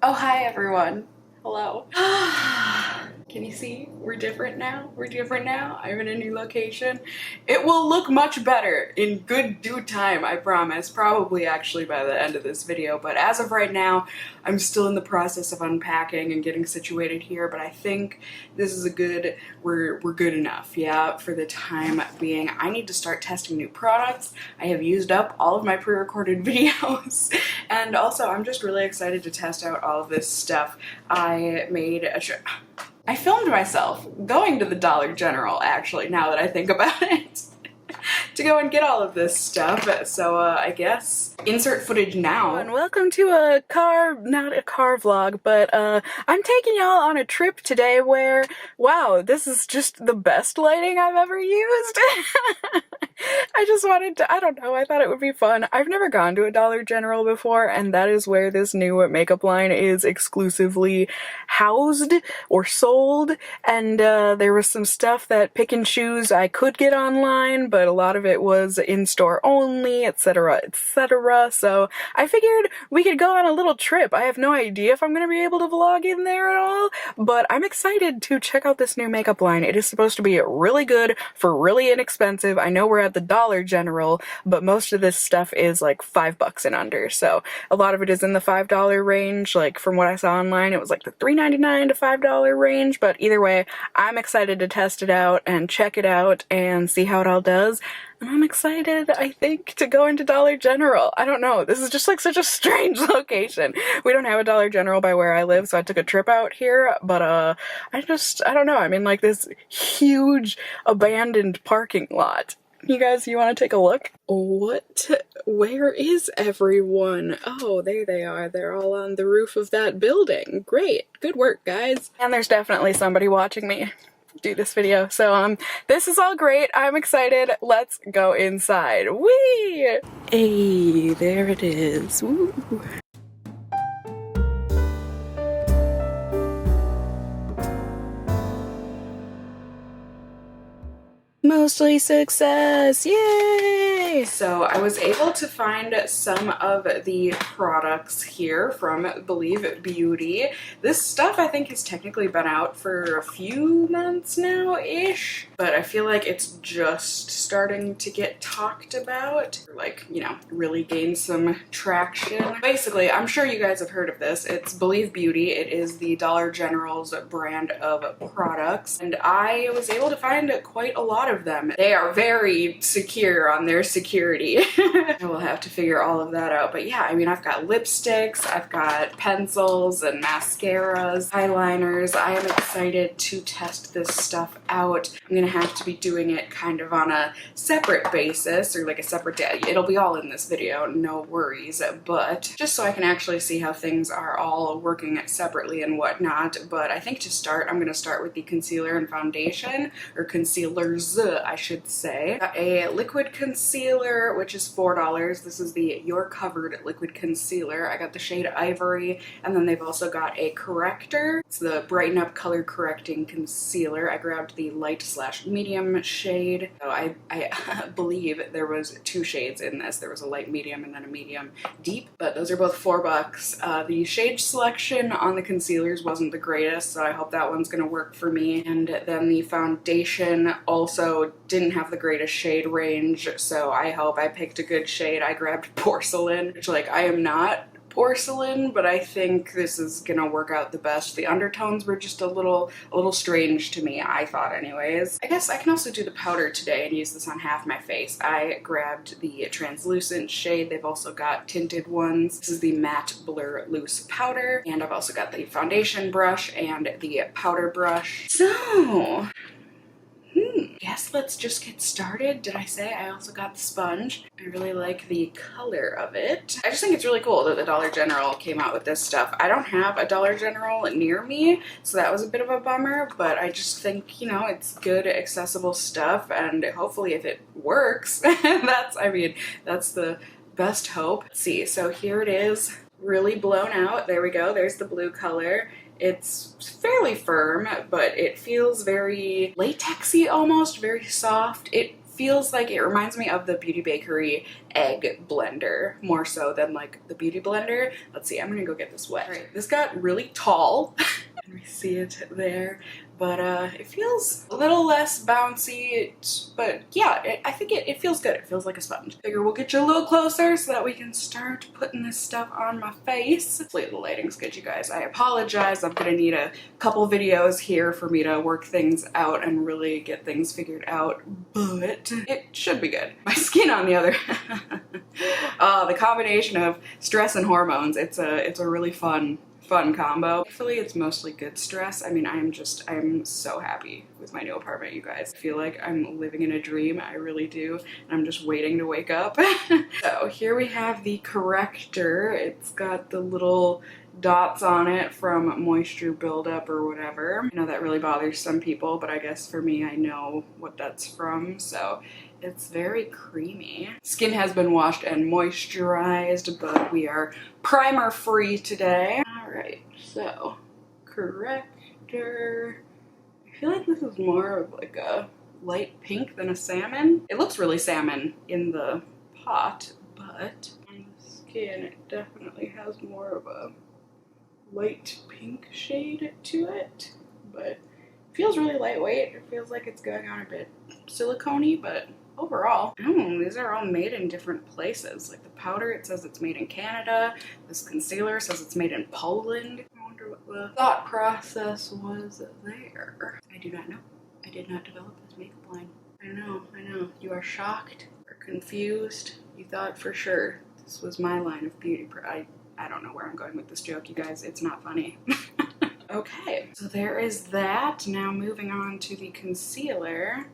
Oh, hi everyone. Hello. Can you see? We're different now. We're different now. I'm in a new location. It will look much better in good due time, I promise. Probably actually by the end of this video, but as of right now, I'm still in the process of unpacking and getting situated here, but I think this is we're good enough, yeah, for the time being. I need to start testing new products. I have used up all of my pre-recorded videos, and also I'm just really excited to test out all of this stuff. I filmed myself going to the Dollar General, actually, now that I think about it, to go and get all of this stuff. So, I guess insert footage now. And welcome to not a car vlog, but I'm taking y'all on a trip today where, wow, this is just the best lighting I've ever used. I just wanted to, I don't know, I thought it would be fun. I've never gone to a Dollar General before, and that is where this new makeup line is exclusively housed or sold, and there was some stuff that pick and choose I could get online, but a lot of it was in-store only, etc., etc., so I figured we could go on a little trip. I have no idea if I'm going to be able to vlog in there at all, but I'm excited to check out this new makeup line. It is supposed to be really good for really inexpensive. I know we're at the Dollar General, but most of this stuff is like $5 and under, so a lot of it is in the $5 range. Like from what I saw online, it was like the $3.99 to $5 range, but either way, I'm excited to test it out and check it out and see how it all does. And I'm excited, I think, to go into Dollar General. I don't know, this is just like such a strange location. We don't have a Dollar General by where I live, so I took a trip out here, but I don't know, I'm in like this huge abandoned parking lot. You guys, you want to take a look? Where is everyone? Oh, there they are. They're all on the roof of that building. Great. Good work, guys. And there's definitely somebody watching me do this video. So, this is all great. I'm excited. Let's go inside. Whee! Hey, there it is. Woo. Mostly success, yay! So I was able to find some of the products here from Believe Beauty. This stuff I think has technically been out for a few months now-ish, but I feel like it's just starting to get talked about, or like, you know, really gain some traction. Basically, I'm sure you guys have heard of this. It's Believe Beauty. It is the Dollar General's brand of products, and I was able to find quite a lot of them. They are very secure on their security. I will have to figure all of that out. But yeah, I mean, I've got lipsticks, I've got pencils and mascaras, eyeliners. I am excited to test this stuff out. I'm gonna have to be doing it kind of on a separate basis, or like a separate day. It'll be all in this video, no worries, but just so I can actually see how things are all working separately and whatnot. But I think to start, I'm gonna start with the concealer and foundation, or concealers, I should say. Got a liquid concealer, which is $4. This is the You're Covered liquid concealer. I got the shade Ivory, and then they've also got a corrector. It's the Brighten Up Color Correcting Concealer. I grabbed the light/medium shade. So I believe there was two shades in this. There was a light medium and then a medium deep, but those are both $4. The shade selection on the concealers wasn't the greatest, so I hope that one's gonna work for me. And then the foundation also didn't have the greatest shade range, so I hope I picked a good shade. I grabbed Porcelain, which, like, I am not porcelain, but I think this is gonna work out the best. The undertones were just a little strange to me, I thought anyways. I guess I can also do the powder today and use this on half my face. I grabbed the translucent shade. They've also got tinted ones. This is the Matte Blur Loose Powder, and I've also got the foundation brush and the powder brush. So guess let's just get started. Did I say I also got the sponge? I really like the color of it. I just think it's really cool that the Dollar General came out with this stuff. I don't have a Dollar General near me, so that was a bit of a bummer, but I just think, you know, it's good, accessible stuff, and hopefully if it works, that's the best hope. Let's see, so here it is, really blown out. There we go, there's the blue color. It's fairly firm, but it feels very latexy almost, very soft. It feels like it reminds me of the Beauty Bakery egg blender more so than like the beauty blender. Let's see, I'm gonna go get this wet. All right, this got really tall. We see it there, but it feels a little less bouncy, but yeah, I think it feels good. It feels like a sponge. Figure we'll get you a little closer so that we can start putting this stuff on my face. Hopefully the lighting's good, you guys. I apologize. I'm gonna need a couple videos here for me to work things out and really get things figured out, but it should be good. My skin, on the other the combination of stress and hormones, it's a really fun combo. Thankfully, it's mostly good stress. I mean, I'm so happy with my new apartment, you guys. I feel like I'm living in a dream. I really do. And I'm just waiting to wake up. So here we have the corrector. It's got the little dots on it from moisture buildup or whatever. I know that really bothers some people, but I guess for me, I know what that's from. So it's very creamy. Skin has been washed and moisturized, but we are primer free today. All right, so corrector. I feel like this is more of like a light pink than a salmon. It looks really salmon in the pot, but on the skin, it definitely has more of a light pink shade to it, but it feels really lightweight. It feels like it's going on a bit silicone-y, but overall, these are all made in different places. Like the powder, it says it's made in Canada. This concealer says it's made in Poland. I wonder what the thought process was there. I do not know. I did not develop this makeup line. I know. You are shocked or confused. You thought for sure this was my line of beauty. I don't know where I'm going with this joke, you guys. It's not funny. Okay, so there is that. Now moving on to the concealer.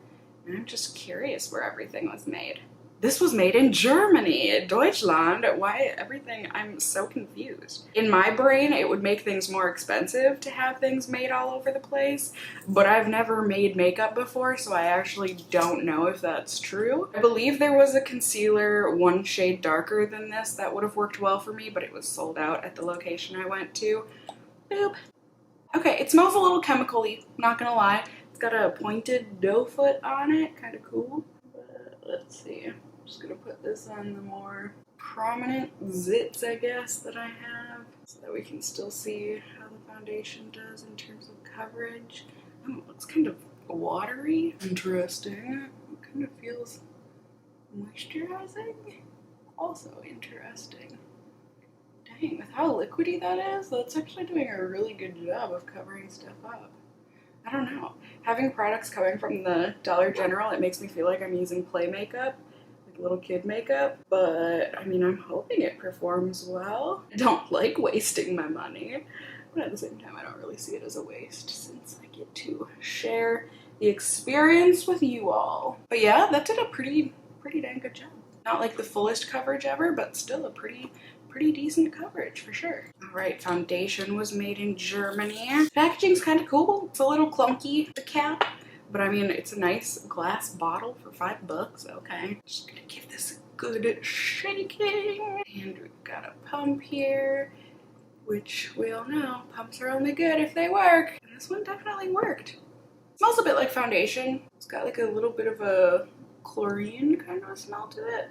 I'm just curious where everything was made. This was made in Germany, Deutschland. Why everything? I'm so confused. In my brain, it would make things more expensive to have things made all over the place, but I've never made makeup before, so I actually don't know if that's true. I believe there was a concealer one shade darker than this that would have worked well for me, but it was sold out at the location I went to. Boop. Okay, it smells a little chemical-y, not gonna lie. It's got a pointed doe foot on it, kind of cool. But let's see, I'm just gonna put this on the more prominent zits, I guess, that I have, so that we can still see how the foundation does in terms of coverage. Oh, it looks kind of watery. Interesting. It kind of feels moisturizing. Also interesting. Dang, with how liquidy that is, that's actually doing a really good job of covering stuff up. I don't know. Having products coming from the Dollar General, it makes me feel like I'm using play makeup, like little kid makeup, but I mean, I'm hoping it performs well. I don't like wasting my money, but at the same time, I don't really see it as a waste since I get to share the experience with you all. But yeah, that did a pretty dang good job. Not like the fullest coverage ever, but still a pretty decent coverage for sure. All right, foundation was made in Germany. Packaging's kind of cool. It's a little clunky, the cap, but I mean, it's a nice glass bottle for $5. Okay, just gonna give this a good shaking. And we've got a pump here, which we all know, pumps are only good if they work. And this one definitely worked. It smells a bit like foundation. It's got like a little bit of a chlorine kind of smell to it.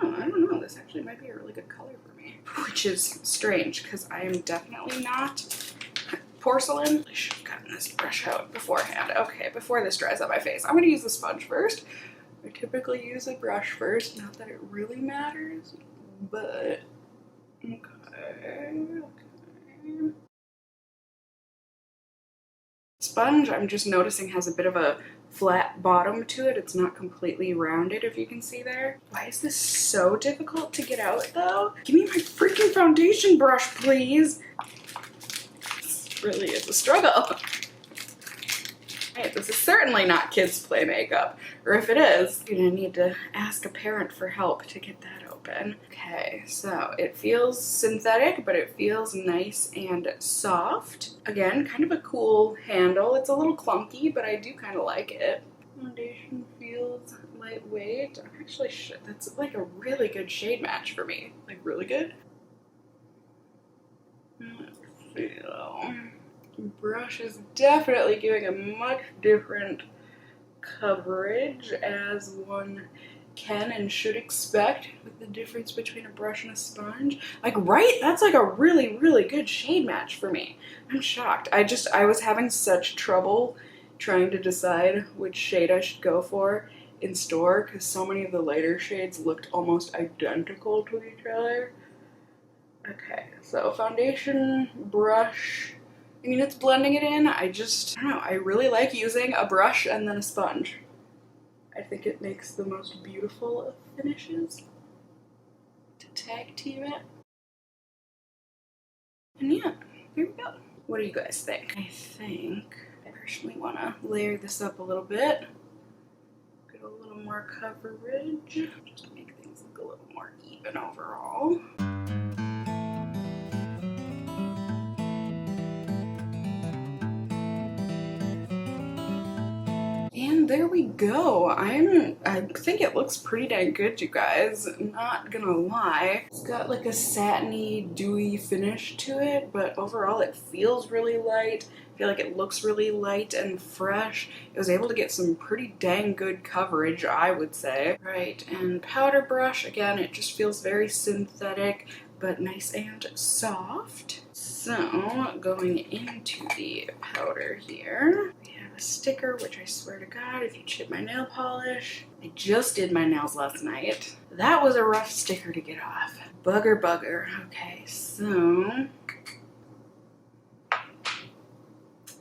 Oh, I don't know, this actually might be a really good color for me, which is strange because I am definitely not porcelain. I should have gotten this brush out beforehand. Okay, before this dries on my face, I'm going to use the sponge first. I typically use a brush first, not that it really matters, but okay. Sponge, I'm just noticing, has a bit of a flat bottom to it. It's not completely rounded, if you can see there. Why is this so difficult to get out though? Give me my freaking foundation brush, please. This really is a struggle. Hey, this is certainly not kids' play makeup, or if it is, you're gonna need to ask a parent for help to get that open. Okay, so it feels synthetic, but it feels nice and soft. Again, kind of a cool handle. It's a little clunky, but I do kind of like it. Foundation feels lightweight. Actually, that's like a really good shade match for me. Like, really good. Let's see though. Brush is definitely giving a much different coverage, as one can and should expect with the difference between a brush and a sponge. Like, right? That's like a really, really good shade match for me. I'm shocked. I was having such trouble trying to decide which shade I should go for in store because so many of the lighter shades looked almost identical to each other. Okay, so foundation, brush. I mean, it's blending it in. I don't know. I really like using a brush and then a sponge. I think it makes the most beautiful of finishes to tag team it. And yeah, here we go. What do you guys think? I think I personally want to layer this up a little bit. Get a little more coverage, just to make things look a little more even overall. And there we go. I think it looks pretty dang good, you guys. Not gonna lie. It's got like a satiny, dewy finish to it, but overall it feels really light. I feel like it looks really light and fresh. It was able to get some pretty dang good coverage, I would say. Right, and powder brush, again, it just feels very synthetic, but nice and soft. So, going into the powder here, we have a sticker, which I swear to God, if you chip my nail polish, I just did my nails last night. That was a rough sticker to get off. Bugger. Okay, so,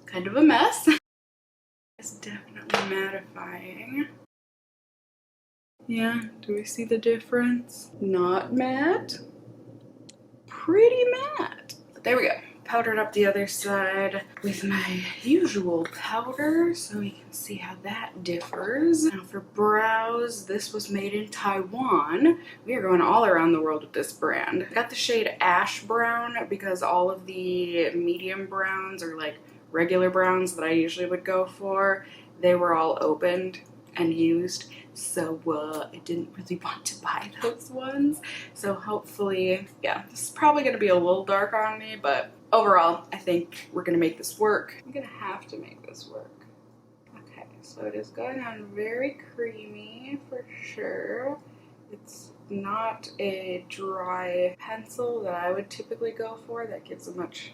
kind of a mess. It's definitely mattifying. Yeah, do we see the difference? Not matte. Pretty matte. But there we go. Powdered up the other side with my usual powder so we can see how that differs. Now for brows, this was made in Taiwan. We are going all around the world with this brand. I got the shade Ash Brown because all of the medium browns or like regular browns that I usually would go for, they were all opened and used. So I didn't really want to buy those ones. So hopefully, yeah, this is probably going to be a little dark on me, but overall, I think we're going to make this work. I'm going to have to make this work. Okay, so it is going on very creamy for sure. It's not a dry pencil that I would typically go for. That gives a much,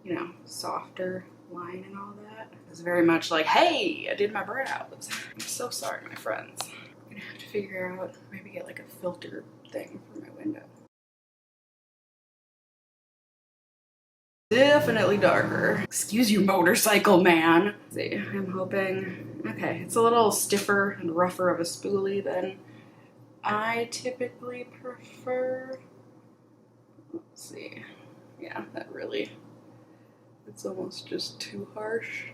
you know, softer line and all that. It's very much like, hey, I did my brows. I'm so sorry, my friends. I'm gonna have to figure out, maybe get like a filter thing for my window. Definitely darker. Excuse you, motorcycle man. Let's see, I'm hoping, okay, it's a little stiffer and rougher of a spoolie than I typically prefer. Let's see, yeah, that really, it's almost just too harsh,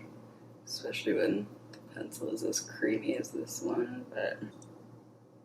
especially when the pencil is as creamy as this one, but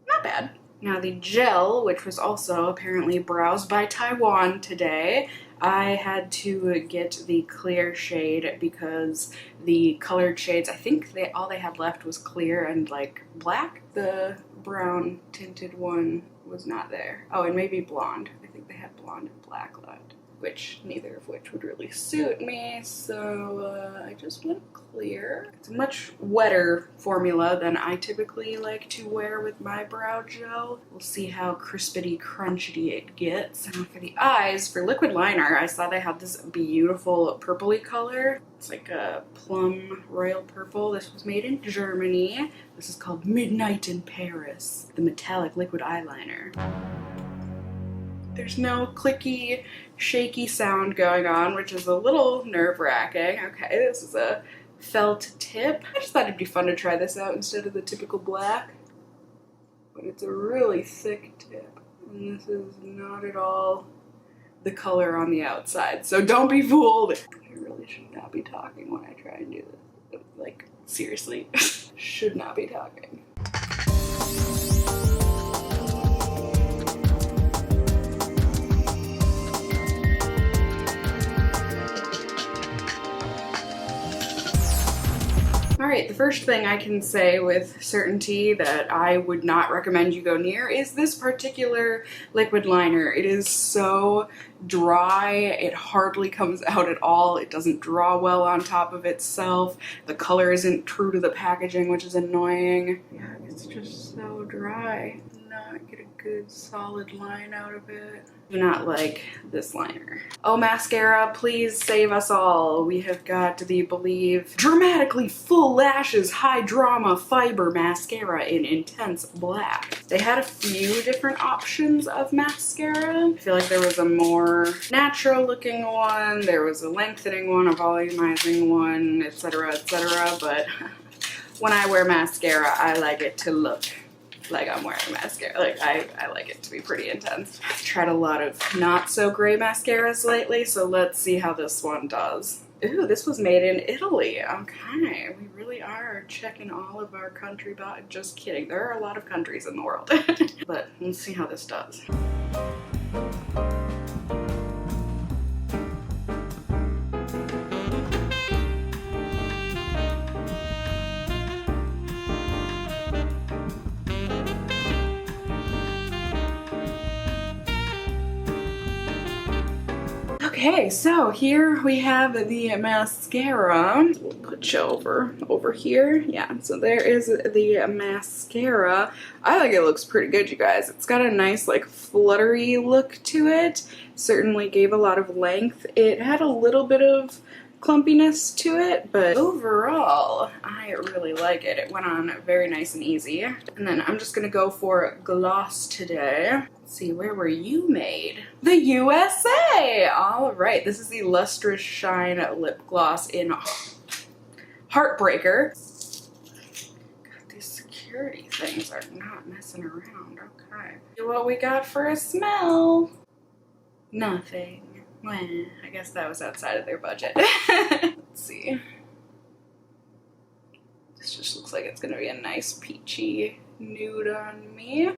not bad. Now the gel, which was also apparently browsed by Taiwan today, I had to get the clear shade because the colored shades, I think all they had left was clear and like black. The brown tinted one was not there. Oh, and maybe blonde. I think they had blonde and black left, which neither of which would really suit me, so I just went clear. It's a much wetter formula than I typically like to wear with my brow gel. We'll see how crispity crunchity it gets. Now for the eyes, for liquid liner, I saw they had this beautiful purpley color. It's like a plum royal purple. This was made in Germany. This is called Midnight in Paris, the metallic liquid eyeliner. There's no clicky, shaky sound going on, which is a little nerve-wracking. Okay, this is a felt tip. I just thought it'd be fun to try this out instead of the typical black. But it's a really thick tip, and this is not at all the color on the outside, so don't be fooled. I really should not be talking when I try and do this. Like, seriously, should not be talking. Alright, the first thing I can say with certainty that I would not recommend you go near is this particular liquid liner. It is so dry, it hardly comes out at all, it doesn't draw well on top of itself, the color isn't true to the packaging, which is annoying. Yeah, it's just so dry. Not get a good solid line out of it. Do not like this liner. Oh, mascara, please save us all. We have got the Believe Dramatically Full Lashes High Drama Fiber Mascara in Intense Black. They had a few different options of mascara. I feel like there was a more natural looking one, there was a lengthening one, a volumizing one, etc., etc., but when I wear mascara, I like it to look like I'm wearing mascara. Like, I like it to be pretty intense. I've tried a lot of not so gray mascaras lately, so let's see how this one does. Ooh, this was made in Italy. Okay, we really are checking all of our country box. Just kidding, there are a lot of countries in the world. But let's see how this does. Okay, so here we have the mascara. We'll put you over here. Yeah, so there is the mascara. I think it looks pretty good, you guys. It's got a nice, like, fluttery look to it. Certainly gave a lot of length. It had a little bit of clumpiness to it, but overall, I really like it. It went on very nice and easy. And then I'm just gonna go for gloss today. Let's see, where were you made? The USA! All right, this is the Lustrous Shine Lip Gloss in Heartbreaker. God, these security things are not messing around. Okay. See what we got for a smell. Nothing. Well, I guess that was outside of their budget. Let's see. This just looks like it's gonna be a nice peachy nude on me.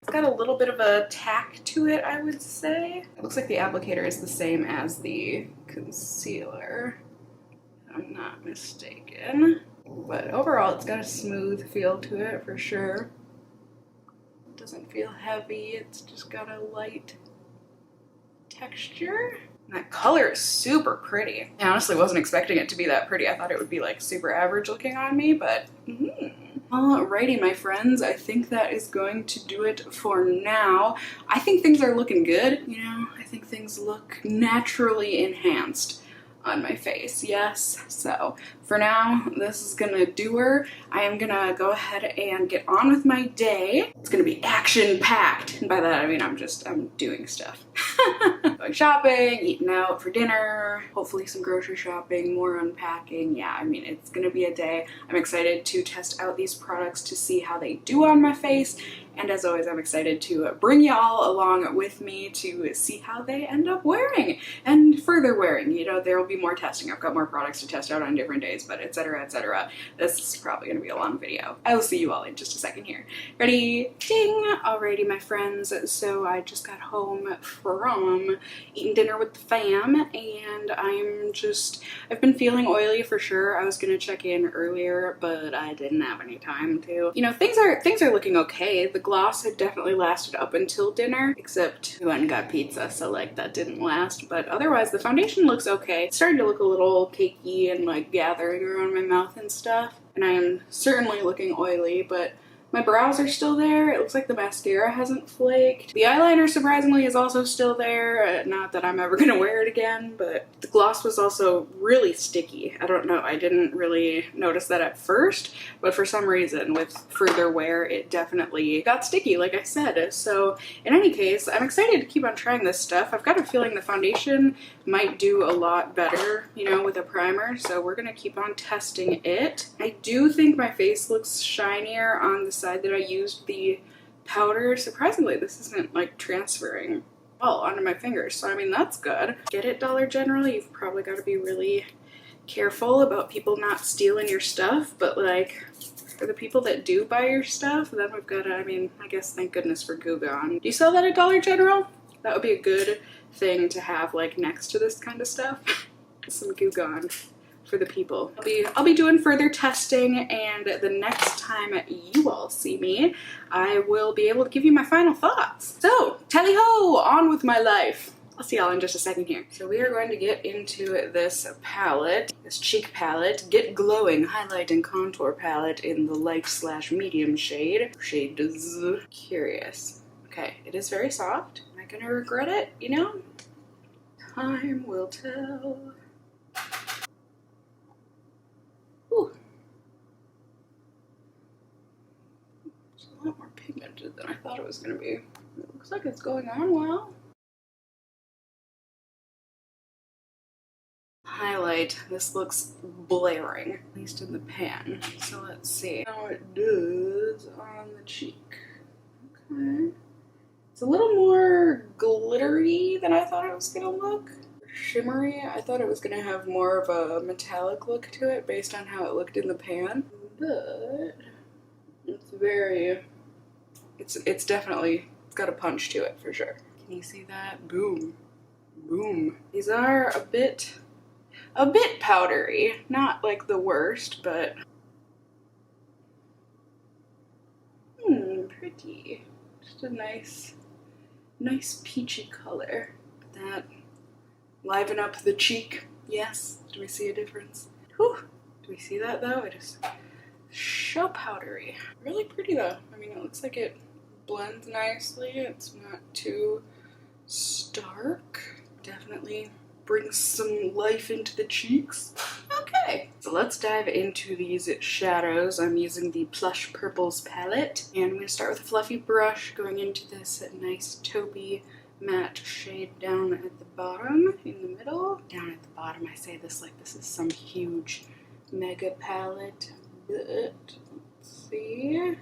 It's got a little bit of a tack to it, I would say. It looks like the applicator is the same as the concealer, if I'm not mistaken. But overall, it's got a smooth feel to it for sure. Doesn't feel heavy, it's just got a light texture. And that color is super pretty. I honestly wasn't expecting it to be that pretty. I thought it would be like super average looking on me, but Alrighty, my friends, I think that is going to do it for now. I think things are looking good, you know? I think things look naturally enhanced on my face, yes. So for now, this is gonna do her. I am gonna go ahead and get on with my day. It's gonna be action-packed, and by that I mean I'm doing stuff. Going shopping, eating out for dinner, hopefully some grocery shopping, more unpacking. Yeah, I mean, it's gonna be a day. I'm excited to test out these products to see how they do on my face, and as always, I'm excited to bring y'all along with me to see how they end up wearing and further wearing. You know, there will be more testing. I've got more products to test out on different days, but etc., etc. This is probably going to be a long video. I will see you all in just a second here. Ready? Ding! Alrighty, my friends. So I just got home from eating dinner with the fam, and I've been feeling oily for sure. I was going to check in earlier, but I didn't have any time to. You know, things are looking okay. The gloss had definitely lasted up until dinner, except we went and got pizza, so like that didn't last, but otherwise the foundation looks okay. It's starting to look a little cakey and like gathering around my mouth and stuff, and I am certainly looking oily, but my brows are still there. It looks like the mascara hasn't flaked. The eyeliner, surprisingly, is also still there. Not that I'm ever gonna wear it again, but the gloss was also really sticky. I don't know, I didn't really notice that at first, but for some reason, with further wear, it definitely got sticky, like I said. So in any case, I'm excited to keep on trying this stuff. I've got a feeling the foundation might do a lot better, you know, with a primer, so we're gonna keep on testing it. I do think my face looks shinier on the side that I used the powder. Surprisingly, this isn't like transferring well onto my fingers, so I mean, that's good. Get it, Dollar General? You've probably got to be really careful about people not stealing your stuff, but like for the people that do buy your stuff, then we've got to, I mean, I guess thank goodness for Goo Gone. Do you sell that at Dollar General? That would be a good thing to have like next to this kind of stuff. Some Goo Gone for the people. I'll be doing further testing, and the next time you all see me, I will be able to give you my final thoughts. So, tally-ho, on with my life. I'll see y'all in just a second here. So we are going to get into this palette, this cheek palette, Get Glowing Highlight and Contour Palette in the light/medium shade. Shade is Curious. Okay, it is very soft. Am I gonna regret it? You know? Time will tell. Ooh. It's a lot more pigmented than I thought it was gonna be. It looks like it's going on well. Highlight. This looks blaring, at least in the pan. So let's see how it does on the cheek. Okay. It's a little more glittery than I thought it was gonna look. Shimmery. I thought it was gonna have more of a metallic look to it based on how it looked in the pan. But it's very, it's definitely, it's got a punch to it for sure. Can you see that? Boom. Boom. These are a bit powdery, not like the worst, but pretty. Just a nice peachy color. That liven up the cheek. Yes. Do we see a difference? Whew. Do we see that though? It is so powdery. Really pretty though. I mean, it looks like it blends nicely. It's not too stark. Definitely brings some life into the cheeks. Okay, so let's dive into these shadows. I'm using the Plush Purples palette, and I'm going to start with a fluffy brush going into this nice taupey matte shade down at the bottom, in the middle. Down at the bottom, I say this like this is some huge mega palette, but let's see.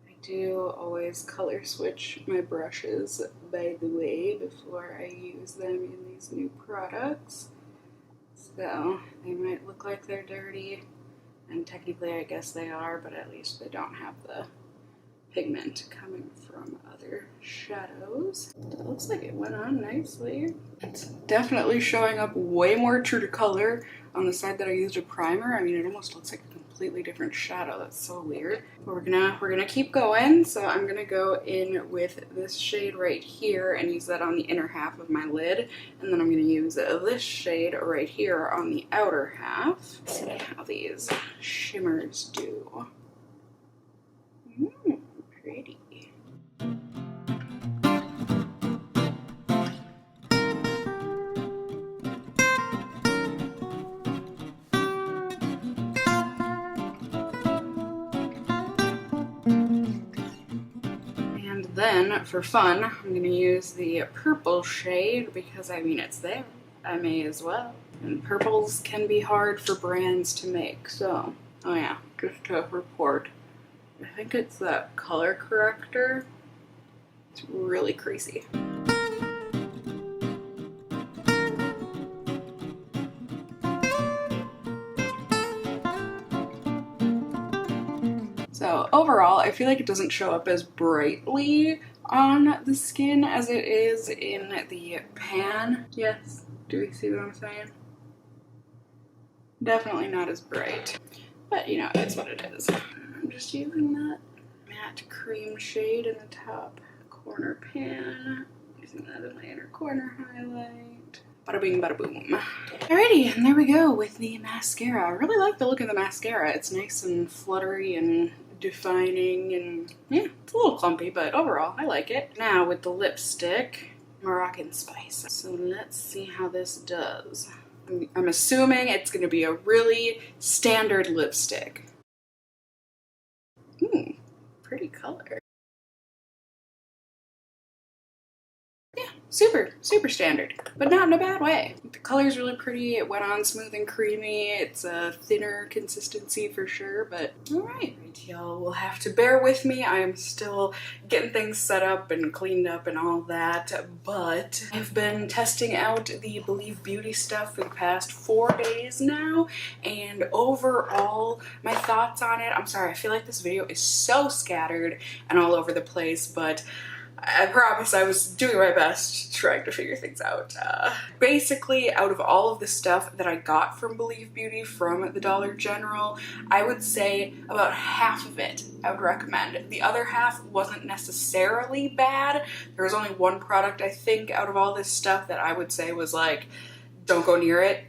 I do always color switch my brushes, by the way, before I use them in these new products. So they might look like they're dirty, and technically I guess they are, but at least they don't have the pigment coming from other shadows. It looks like it went on nicely. It's definitely showing up way more true to color on the side that I used a primer. I mean, it almost looks like a completely different shadow. That's so weird. But we're gonna keep going. So I'm gonna go in with this shade right here and use that on the inner half of my lid, and then I'm gonna use this shade right here on the outer half. Let's see how these shimmers do. Pretty. And then, for fun, I'm going to use the purple shade because, I mean, it's there. I may as well. And purples can be hard for brands to make, so, oh yeah, just to report. I think it's that color corrector. It's really creasy. So overall, I feel like it doesn't show up as brightly on the skin as it is in the pan. Yes, do we see what I'm saying? Definitely not as bright, but you know, it's what it is. I'm just using that matte cream shade in the top corner pan, using that in the inner corner highlight. Bada bing, bada boom. Alrighty, and there we go with the mascara. I really like the look of the mascara. It's nice and fluttery and defining, and yeah, it's a little clumpy, but overall I like it. Now with the lipstick, Moroccan Spice. So let's see how this does. I'm assuming it's going to be a really standard lipstick. Pretty color. Super standard, but not in a bad way. The color's really pretty. It went on smooth and creamy. It's a thinner consistency for sure, but all right, y'all will have to bear with me. I am still getting things set up and cleaned up and all that, but I've been testing out the Believe Beauty stuff for the past 4 days now, and overall, my thoughts on it, I'm sorry, I feel like this video is so scattered and all over the place, but I promise I was doing my best trying to figure things out. Basically, out of all of the stuff that I got from Believe Beauty from the Dollar General, I would say about half of it I would recommend. The other half wasn't necessarily bad. There was only one product, I think, out of all this stuff that I would say was like, don't go near it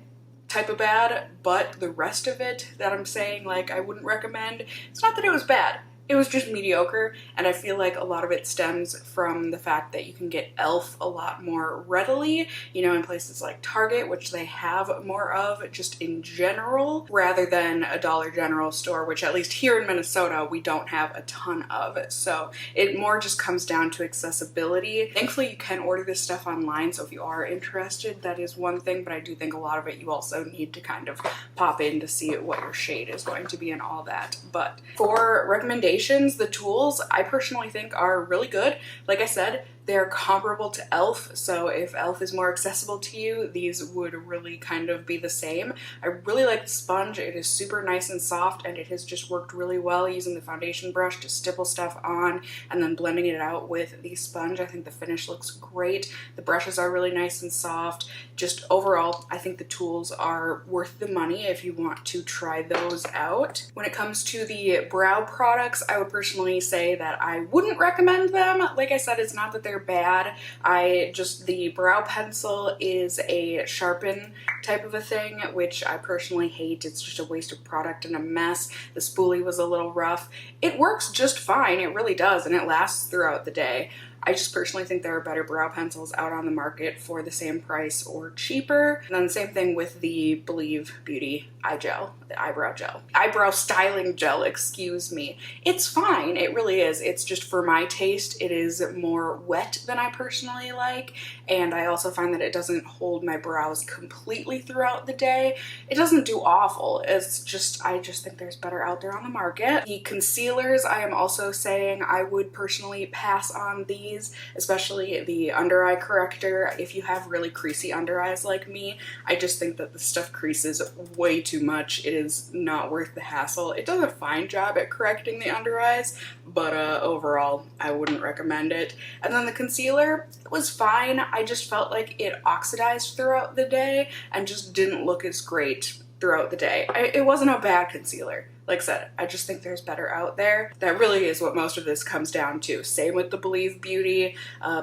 type of bad, but the rest of it that I'm saying, like, I wouldn't recommend, it's not that it was bad. It was just mediocre, and I feel like a lot of it stems from the fact that you can get e.l.f. a lot more readily, you know, in places like Target, which they have more of just in general, rather than a Dollar General store, which at least here in Minnesota, we don't have a ton of. So it more just comes down to accessibility. Thankfully, you can order this stuff online, so if you are interested, that is one thing, but I do think a lot of it you also need to kind of pop in to see what your shade is going to be and all that. But for recommendations, the tools I personally think are really good. Like I said, they're comparable to e.l.f. So if e.l.f. is more accessible to you, these would really kind of be the same. I really like the sponge. It is super nice and soft, and it has just worked really well using the foundation brush to stipple stuff on and then blending it out with the sponge. I think the finish looks great. The brushes are really nice and soft. Just overall, I think the tools are worth the money if you want to try those out. When it comes to the brow products, I would personally say that I wouldn't recommend them. Like I said, it's not that they're bad. The brow pencil is a sharpen type of a thing, which I personally hate. It's just a waste of product and a mess. The spoolie was a little rough. It works just fine, it really does, and it lasts throughout the day. I just personally think there are better brow pencils out on the market for the same price or cheaper. And then the same thing with the Believe Beauty eye gel, the eyebrow styling gel, excuse me. It's fine, it really is. It's just for my taste, it is more wet than I personally like. And I also find that it doesn't hold my brows completely throughout the day. It doesn't do awful. It's just, I just think there's better out there on the market. The concealers, I am also saying I would personally pass on these, especially the under eye corrector. If you have really creasy under eyes like me, I just think that the stuff creases way too much. It is not worth the hassle. It does a fine job at correcting the under eyes, but overall, I wouldn't recommend it. And then the concealer was fine. I just felt like it oxidized throughout the day and just didn't look as great throughout the day. It wasn't a bad concealer. Like I said, I just think there's better out there. That really is what most of this comes down to. Same with the Believe Beauty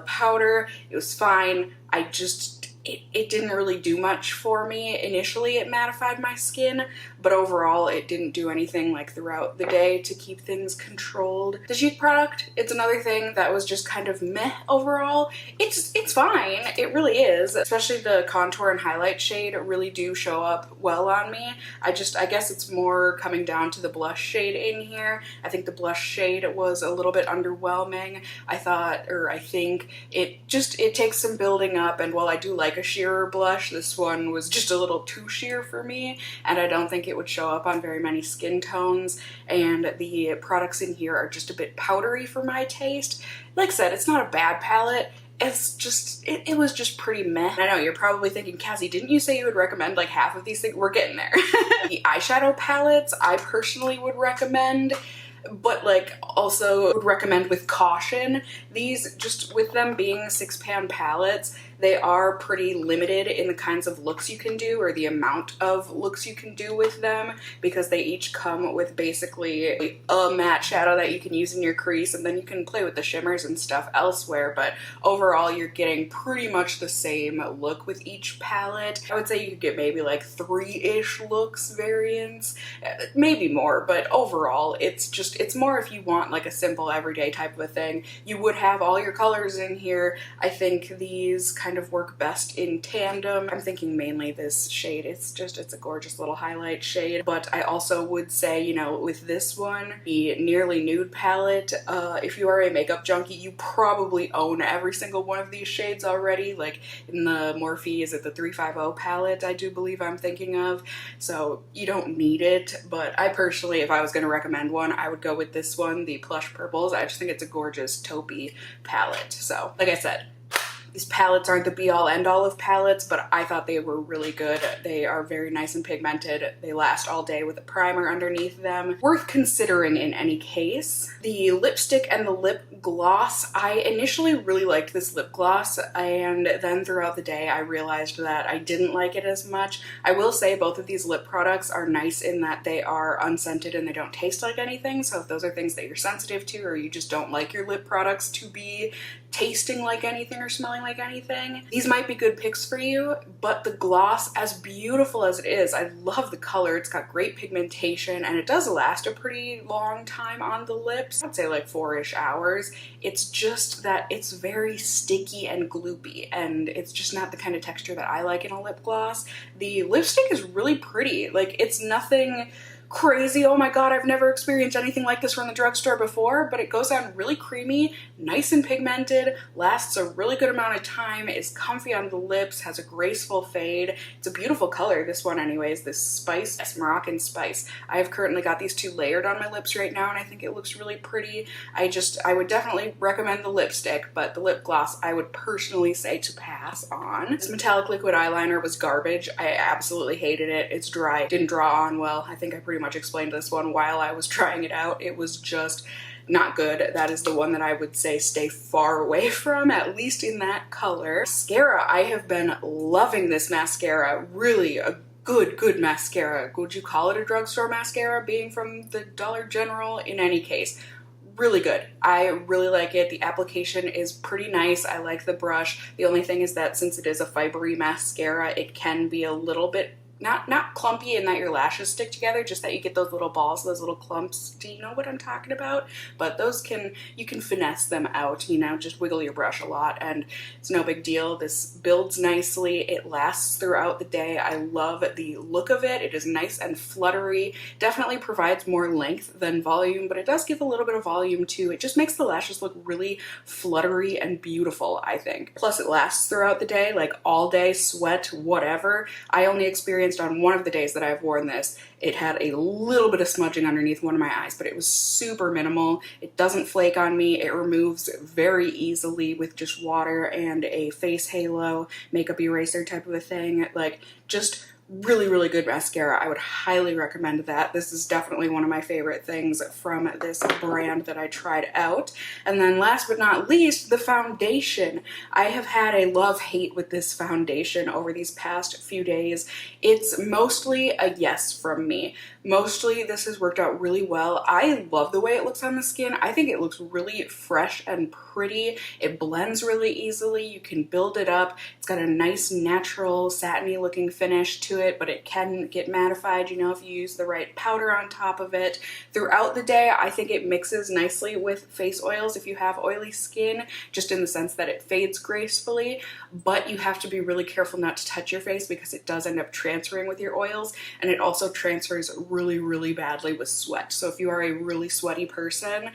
powder. It was fine. It didn't really do much for me. Initially, it mattified my skin, but overall, it didn't do anything like throughout the day to keep things controlled. The cheek product, it's another thing that was just kind of meh overall. It's fine, it really is. Especially the contour and highlight shade really do show up well on me. I guess it's more coming down to the blush shade in here. I think the blush shade was a little bit underwhelming. I think it takes some building up, and while I do like a sheerer blush, this one was just a little too sheer for me, and I don't think it would show up on very many skin tones, and the products in here are just a bit powdery for my taste. Like I said, it's not a bad palette. It's just, it was just pretty meh. I know, you're probably thinking, Cassie, didn't you say you would recommend like half of these things? We're getting there. The eyeshadow palettes, I personally would recommend, but like also would recommend with caution. These, just with them being 6-pan palettes, they are pretty limited in the kinds of looks you can do, or the amount of looks you can do with them, because they each come with basically a matte shadow that you can use in your crease, and then you can play with the shimmers and stuff elsewhere, but overall you're getting pretty much the same look with each palette. I would say you could get maybe like 3-ish looks variants, maybe more, but overall it's more if you want like a simple everyday type of a thing. You would have all your colors in here. I think these kind of work best in tandem. I'm thinking mainly this shade. It's a gorgeous little highlight shade, but I also would say, you know, with this one, the Nearly Nude palette, if you are a makeup junkie, you probably own every single one of these shades already. Like in the Morphe, is it the 350 palette, I do believe I'm thinking of, so you don't need it. But I personally, if I was going to recommend one, I would go with this one, the Plush Purples. I just think it's a gorgeous taupey palette. So like I said, These palettes aren't the be-all end-all of palettes, but I thought they were really good. They are very nice and pigmented. They last all day with a primer underneath them. Worth considering in any case. The lipstick and the lip gloss, I initially really liked this lip gloss, and then throughout the day I realized that I didn't like it as much. I will say both of these lip products are nice in that they are unscented and they don't taste like anything, so if those are things that you're sensitive to or you just don't like your lip products to be tasting like anything or smelling like anything, these might be good picks for you. But the gloss, as beautiful as it is, I love the color. It's got great pigmentation and it does last a pretty long time on the lips. I'd say like 4-ish hours. It's just that it's very sticky and gloopy, and it's just not the kind of texture that I like in a lip gloss. The lipstick is really pretty. Like, it's nothing crazy, oh my god, I've never experienced anything like this from the drugstore before, but it goes on really creamy, nice and pigmented, lasts a really good amount of time, is comfy on the lips, has a graceful fade. It's a beautiful color, this one anyways, this spice, this Moroccan spice. I have currently got these two layered on my lips right now and I think it looks really pretty. I would definitely recommend the lipstick, but the lip gloss I would personally say to pass on. This metallic liquid eyeliner was garbage. I absolutely hated it. It's dry, didn't draw on well. I think I pretty much explained this one while I was trying it out. It was just not good. That is the one that I would say stay far away from, at least in that color. Mascara, I have been loving this mascara. Really a good mascara. Would you call it a drugstore mascara, being from the Dollar General? In any case, really good. I really like it. The application is pretty nice. I like the brush. The only thing is that since it is a fibery mascara, it can be a little bit not clumpy in that your lashes stick together, just that you get those little balls, those little clumps. Do you know what I'm talking about? But those you can finesse them out, you know, just wiggle your brush a lot and it's no big deal. This builds nicely. It lasts throughout the day. I love the look of it. It is nice and fluttery. Definitely provides more length than volume, but it does give a little bit of volume too. It just makes the lashes look really fluttery and beautiful, I think. Plus it lasts throughout the day, like all day, sweat, whatever. I only experienced on one of the days that I've worn this, it had a little bit of smudging underneath one of my eyes, but it was super minimal. It doesn't flake on me. It removes very easily with just water and a face halo, makeup eraser type of a thing. Like, just really good mascara. I would highly recommend that. This is definitely one of my favorite things from this brand that I tried out. And then last but not least, the foundation. I have had a love-hate with this foundation over these past few days. It's mostly a yes from me. Mostly this has worked out really well. I love the way it looks on the skin. I think it looks really fresh and pretty. It blends really easily. You can build it up. It's got a nice natural satiny looking finish to it, but it can get mattified, you know, if you use the right powder on top of it. Throughout the day, I think it mixes nicely with face oils if you have oily skin, just in the sense that it fades gracefully, but you have to be really careful not to touch your face because it does end up transferring with your oils, and it also transfers really badly with sweat. So if you are a really sweaty person,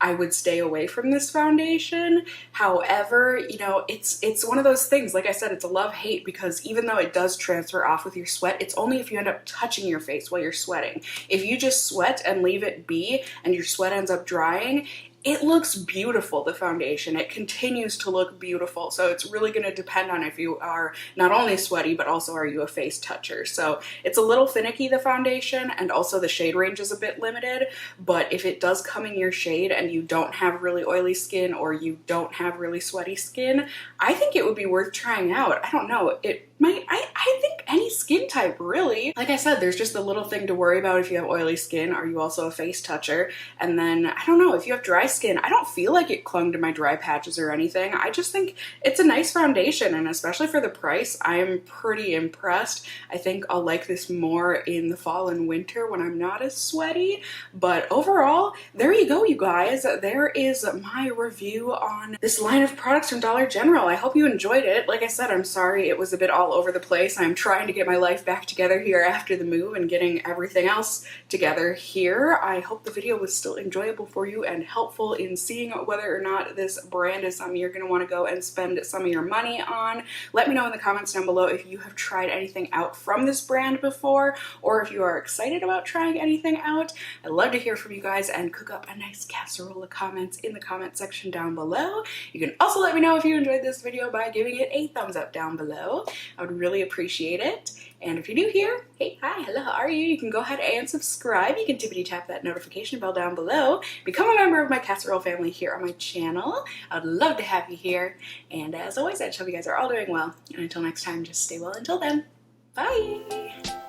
I would stay away from this foundation. However, you know, it's one of those things, like I said, it's a love-hate, because even though it does transfer off with your sweat, it's only if you end up touching your face while you're sweating. If you just sweat and leave it be and your sweat ends up drying, it looks beautiful, the foundation. It continues to look beautiful. So it's really going to depend on if you are not only sweaty, but also are you a face toucher. So it's a little finicky, the foundation, and also the shade range is a bit limited. But if it does come in your shade and you don't have really oily skin or you don't have really sweaty skin, I think it would be worth trying out. I don't know. I think any skin type, really. Like I said, there's just a little thing to worry about if you have oily skin. Are you also a face toucher? And then, I don't know, if you have dry skin, I don't feel like it clung to my dry patches or anything. I just think it's a nice foundation, and especially for the price, I'm pretty impressed. I think I'll like this more in the fall and winter when I'm not as sweaty. But overall, there you go, you guys. There is my review on this line of products from Dollar General. I hope you enjoyed it. Like I said, I'm sorry it was a bit all over the place. I'm trying trying to get my life back together here after the move and getting everything else together here. I hope the video was still enjoyable for you and helpful in seeing whether or not this brand is something you're going to want to go and spend some of your money on. Let me know in the comments down below if you have tried anything out from this brand before, or if you are excited about trying anything out. I'd love to hear from you guys and cook up a nice casserole of comments in the comment section down below. You can also let me know if you enjoyed this video by giving it a thumbs up down below. I would really appreciate it. And if you're new here, hey, hi, hello, how are you? You can go ahead and subscribe. You can tippity tap that notification bell down below. Become a member of my casserole family here on my channel. I'd love to have you here. And as always, I just hope you guys are all doing well. And until next time, just stay well until then. Bye!